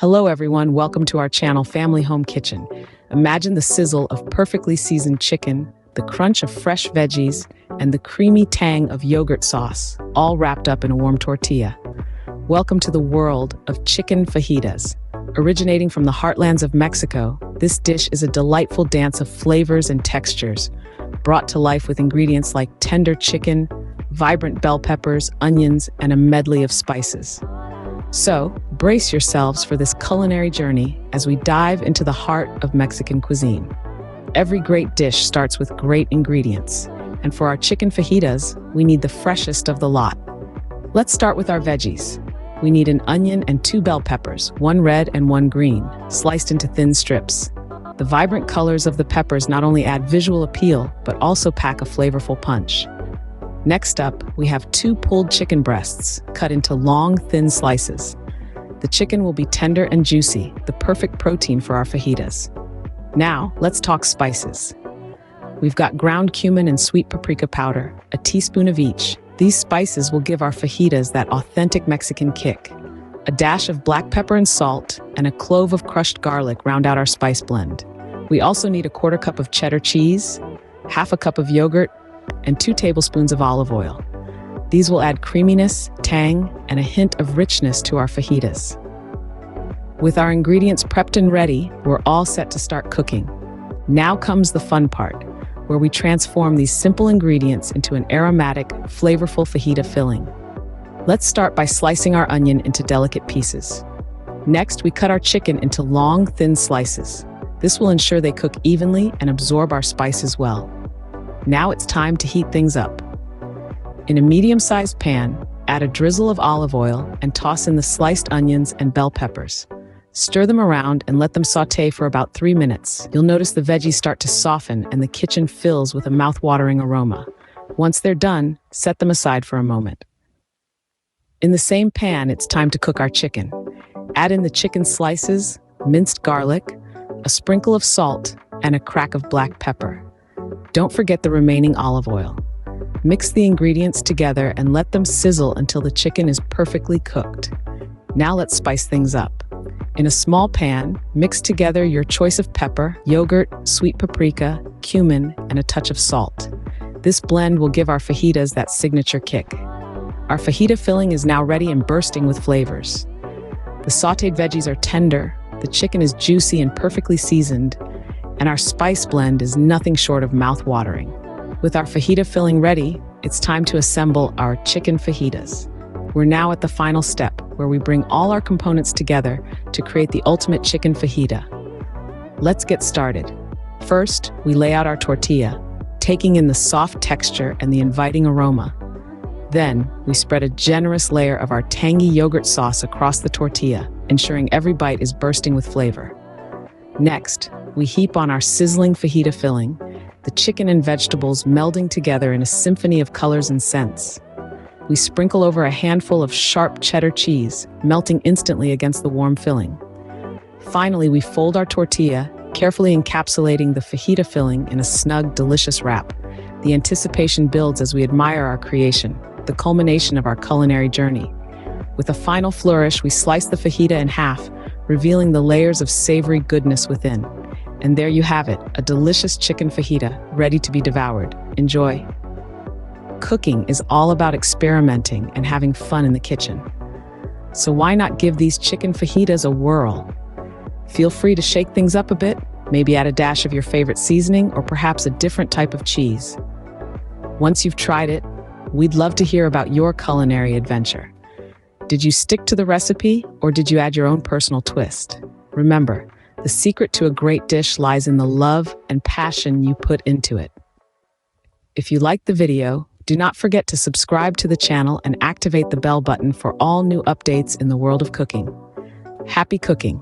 Hello everyone, welcome to our channel Family Home Kitchen. Imagine the sizzle of perfectly seasoned chicken, the crunch of fresh veggies, and the creamy tang of yogurt sauce, all wrapped up in a warm tortilla. Welcome to the world of chicken fajitas. Originating from the heartlands of Mexico, this dish is a delightful dance of flavors and textures, brought to life with ingredients like tender chicken, vibrant bell peppers, onions, and a medley of spices. So, brace yourselves for this culinary journey as we dive into the heart of Mexican cuisine. Every great dish starts with great ingredients, and for our chicken fajitas, we need the freshest of the lot. Let's start with our veggies. We need an onion and 2 bell peppers, 1 red and 1 green, sliced into thin strips. The vibrant colors of the peppers not only add visual appeal, but also pack a flavorful punch. Next up, we have 2 pulled chicken breasts, cut into long, thin slices. The chicken will be tender and juicy, the perfect protein for our fajitas. Now, let's talk spices. We've got ground cumin and sweet paprika powder, a teaspoon of each. These spices will give our fajitas that authentic Mexican kick. A dash of black pepper and salt, and a clove of crushed garlic round out our spice blend. We also need a 1/4 cup of cheddar cheese, 1/2 cup of yogurt, and 2 tablespoons of olive oil. These will add creaminess, tang, and a hint of richness to our fajitas. With our ingredients prepped and ready, we're all set to start cooking. Now comes the fun part, where we transform these simple ingredients into an aromatic, flavorful fajita filling. Let's start by slicing our onion into delicate pieces. Next, we cut our chicken into long, thin slices. This will ensure they cook evenly and absorb our spices well. Now it's time to heat things up. In a medium-sized pan, add a drizzle of olive oil and toss in the sliced onions and bell peppers. Stir them around and let them sauté for about 3 minutes. You'll notice the veggies start to soften and the kitchen fills with a mouth-watering aroma. Once they're done, set them aside for a moment. In the same pan, it's time to cook our chicken. Add in the chicken slices, minced garlic, a sprinkle of salt, and a crack of black pepper. Don't forget the remaining olive oil. Mix the ingredients together and let them sizzle until the chicken is perfectly cooked. Now let's spice things up. In a small pan, mix together your choice of pepper, yogurt, sweet paprika, cumin, and a touch of salt. This blend will give our fajitas that signature kick. Our fajita filling is now ready and bursting with flavors. The sautéed veggies are tender, the chicken is juicy and perfectly seasoned, and our spice blend is nothing short of mouth-watering. With our fajita filling ready, it's time to assemble our chicken fajitas. We're now at the final step, where we bring all our components together to create the ultimate chicken fajita. Let's get started. First, we lay out our tortilla, taking in the soft texture and the inviting aroma. Then, we spread a generous layer of our tangy yogurt sauce across the tortilla, ensuring every bite is bursting with flavor. Next, we heap on our sizzling fajita filling, the chicken and vegetables melding together in a symphony of colors and scents. We sprinkle over a handful of sharp cheddar cheese, melting instantly against the warm filling. Finally, we fold our tortilla, carefully encapsulating the fajita filling in a snug, delicious wrap. The anticipation builds as we admire our creation, the culmination of our culinary journey. With a final flourish, we slice the fajita in half, revealing the layers of savory goodness within. And there you have it, a delicious chicken fajita, ready to be devoured. Enjoy. Cooking is all about experimenting and having fun in the kitchen. So why not give these chicken fajitas a whirl? Feel free to shake things up a bit, maybe add a dash of your favorite seasoning or perhaps a different type of cheese. Once you've tried it, we'd love to hear about your culinary adventure. Did you stick to the recipe or did you add your own personal twist? Remember, the secret to a great dish lies in the love and passion you put into it. If you liked the video, do not forget to subscribe to the channel and activate the bell button for all new updates in the world of cooking. Happy cooking!